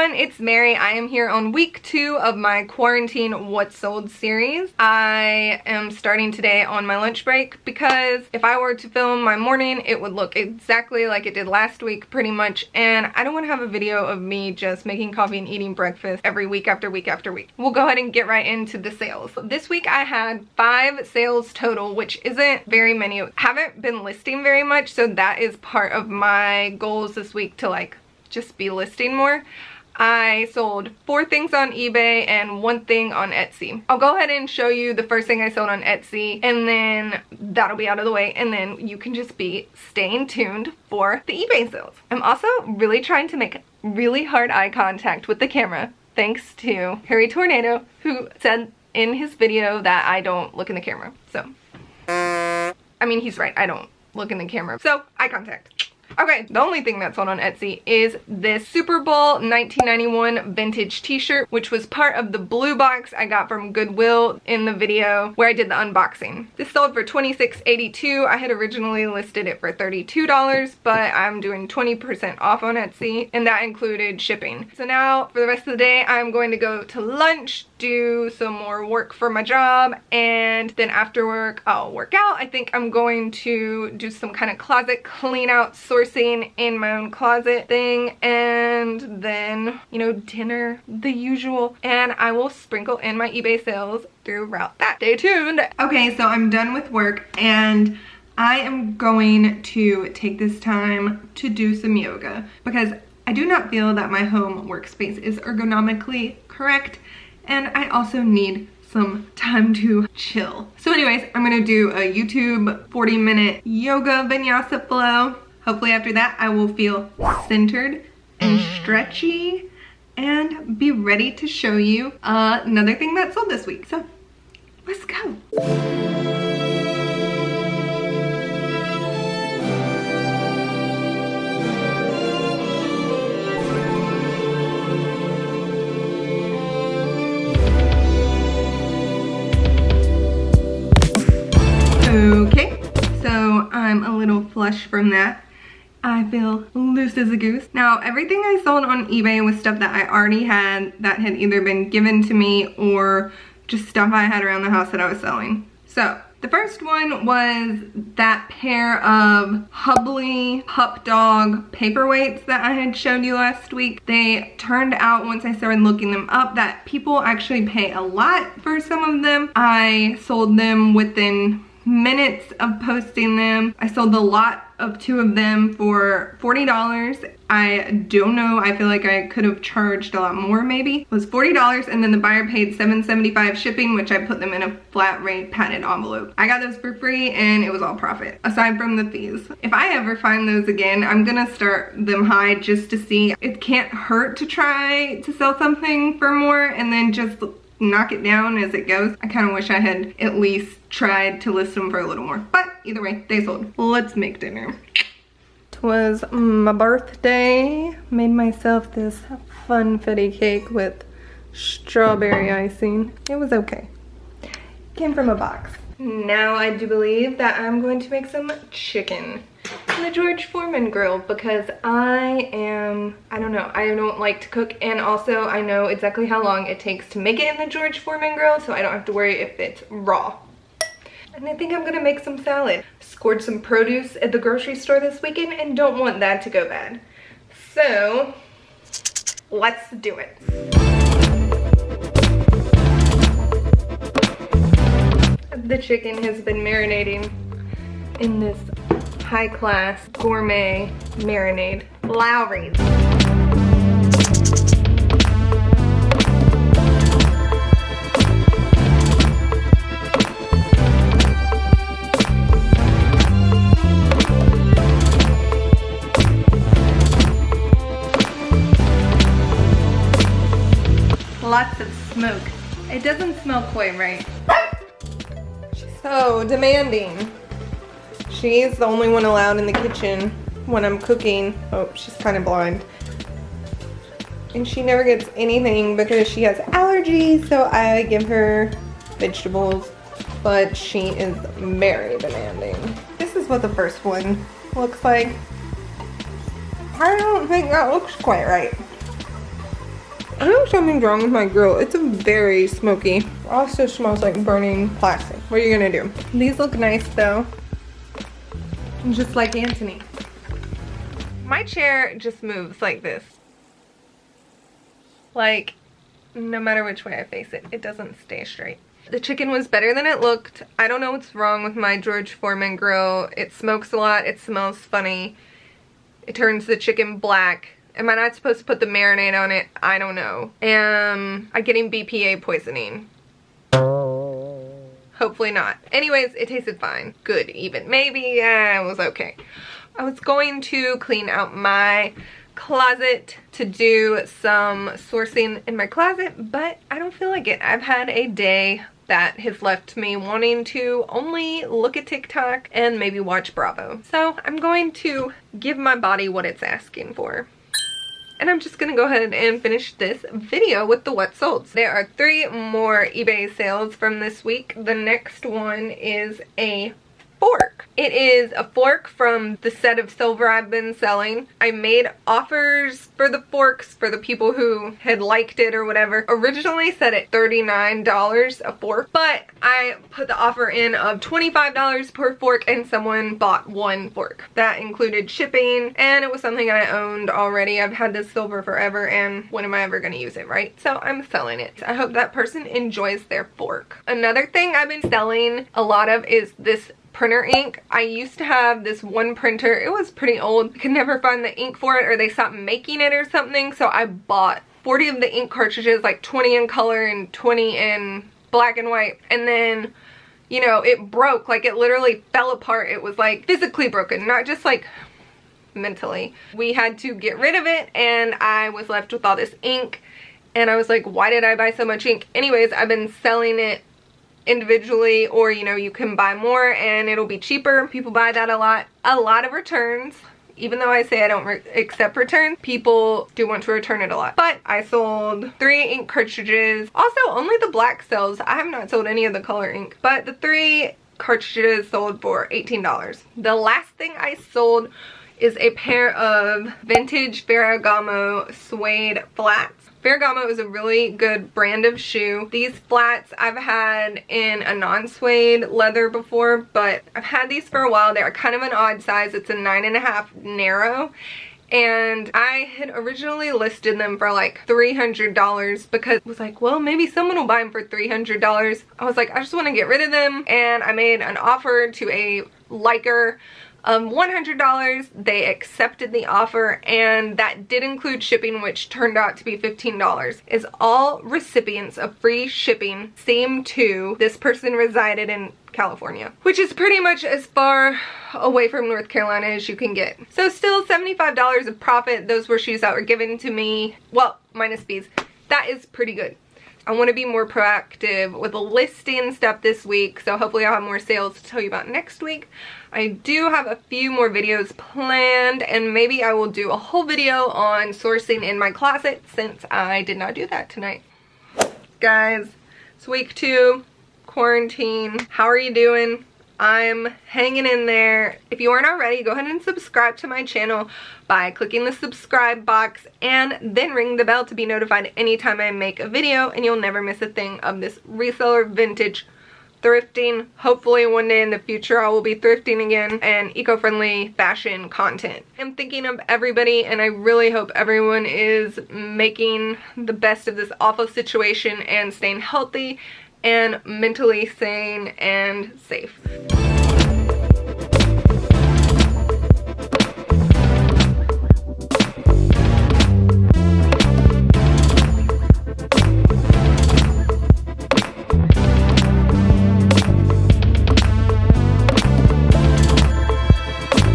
everyone, it's Mary. I am here on week 2 of my quarantine what sold series. I am starting today on my lunch break because if I were to film my morning, it would look exactly like it did last week pretty much, and I don't want to have a video of me just making coffee and eating breakfast every week after week after week. We'll go ahead and get right into the sales. This week I had 5 sales total, which isn't very many. I haven't been listing very much, so that is part of my goals this week, to like just be listing more. I sold 4 things on eBay and 1 thing on Etsy. I'll go ahead and show you the first thing I sold on Etsy, and then that'll be out of the way, and then you can just be staying tuned for the eBay sales. I'm also really trying to make really hard eye contact with the camera, thanks to Harry Tornado, who said in his video that I don't look in the camera. So, I mean, he's right, I don't look in the camera. So, eye contact. Okay, the only thing that's sold on Etsy is this Super Bowl 1991 vintage t-shirt, which was part of the Bluebox I got from Goodwill in the video where I did the unboxing. This sold for $26.82. I had originally listed it for $32, but I'm doing 20% off on Etsy, and that included shipping. So now for the rest of the day, I'm going to go to lunch, do some more work for my job, and then after work I'll work out. I think I'm going to do some kind of closet clean out, sourcing in my own closet thing, and then, you know, dinner, the usual, and I will sprinkle in my eBay sales throughout that. Stay tuned. Okay, so I'm done with work and I am going to take this time to do some yoga because I do not feel that my home workspace is ergonomically correct, and I also need some time to chill. So anyways, I'm gonna do a YouTube 40-minute yoga vinyasa flow. Hopefully after that I will feel centered and stretchy and be ready to show you another thing that sold this week. So let's go. Okay, so I'm a little flush from that. I feel loose as a goose. Now, everything I sold on eBay was stuff that I already had that had either been given to me or just stuff I had around the house that I was selling. So, the first one was that pair of Hubley Pup Dog paperweights that I had showed you last week. They turned out, once I started looking them up, that people actually pay a lot for some of them. I sold them within minutes of posting them. I sold a lot of 2 of them for $40. I don't know, I feel like I could have charged a lot more maybe. It was $40, and then the buyer paid $7.75 shipping, which I put them in a flat rate padded envelope. I got those for free and it was all profit, aside from the fees. If I ever find those again, I'm gonna start them high just to see. It can't hurt to try to sell something for more and then just knock it down as it goes. I kind of wish I had at least tried to list them for a little more, but either way, they sold. Let's make dinner. It was my birthday. Made myself this funfetti cake with strawberry icing. It was okay. Came from a box. Now I do believe that I'm going to make some chicken in the George Foreman grill because I don't know, I don't like to cook, and also I know exactly how long it takes to make it in the George Foreman grill, so I don't have to worry if it's raw. And I think I'm gonna make some salad. Scored some produce at the grocery store this weekend and don't want that to go bad. So, let's do it. The chicken has been marinating in this high-class gourmet marinade. Lowry's. Lots of smoke. It doesn't smell quite right. She's so demanding. She's the only one allowed in the kitchen when I'm cooking. Oh, she's kind of blind. And she never gets anything because she has allergies, so I give her vegetables, but she is very demanding. This is what the first one looks like. I don't think that looks quite right. I think something's wrong with my grill. It's a very smoky. Also smells like burning plastic. What are you gonna do? These look nice though. Just like Anthony. My chair just moves like this. Like, no matter which way I face it, it doesn't stay straight. The chicken was better than it looked. I don't know what's wrong with my George Foreman grill. It smokes a lot. It smells funny. It turns the chicken black. Am I not supposed to put the marinade on it? I don't know. Am I getting BPA poisoning? Hopefully not. Anyways, it tasted fine. Good even. Maybe it was okay. I was going to clean out my closet to do some sourcing in my closet, but I don't feel like it. I've had a day that has left me wanting to only look at TikTok and maybe watch Bravo. So I'm going to give my body what it's asking for. And I'm just gonna go ahead and finish this video with the what solds. There are 3 more eBay sales from this week. The next one is a fork. It is a fork from the set of silver I've been selling. I made offers for the forks for the people who had liked it or whatever. Originally set at $39 a fork, but I put the offer in of $25 per fork and someone bought 1 fork. That included shipping and it was something I owned already. I've had this silver forever and when am I ever gonna use it, right? So I'm selling it. I hope that person enjoys their fork. Another thing I've been selling a lot of is this printer ink. I used to have this one printer. It was pretty old. I could never find the ink for it or they stopped making it or something. So I bought 40 of the ink cartridges, like 20 in color and 20 in black and white. And then, you know, it broke. Like it literally fell apart. It was like physically broken, not just like mentally. We had to get rid of it and I was left with all this ink. And I was like, why did I buy so much ink? Anyways, I've been selling it individually, or you know, you can buy more and it'll be cheaper. People buy that a lot of returns. Even though I say I don't accept returns, people do want to return it a lot. But I sold 3 ink cartridges. Also, only the black sells. I have not sold any of the color ink, but the 3 cartridges sold for $18. The last thing I sold is a pair of vintage Ferragamo suede flats. Ferragamo is a really good brand of shoe. These flats I've had in a non-suede leather before, but I've had these for a while. They're kind of an odd size. It's a 9.5 narrow. And I had originally listed them for like $300 because I was like, well, maybe someone will buy them for $300. I was like, I just want to get rid of them. And I made an offer to a liker $100. They accepted the offer and that did include shipping, which turned out to be $15. Is all recipients of free shipping seem to this person resided in California, which is pretty much as far away from North Carolina as you can get. So still $75 of profit. Those were shoes that were given to me, well, minus fees. That is pretty good. I want to be more proactive with listing stuff this week, so hopefully I'll have more sales to tell you about next week. I do have a few more videos planned, and maybe I will do a whole video on sourcing in my closet since I did not do that tonight. Guys, it's week 2, quarantine. How are you doing? I'm hanging in there. If you aren't already, go ahead and subscribe to my channel by clicking the subscribe box and then ring the bell to be notified anytime I make a video, and you'll never miss a thing of this reseller vintage thrifting. Hopefully one day in the future I will be thrifting again, and eco-friendly fashion content. I'm thinking of everybody and I really hope everyone is making the best of this awful situation and staying healthy and mentally sane and safe.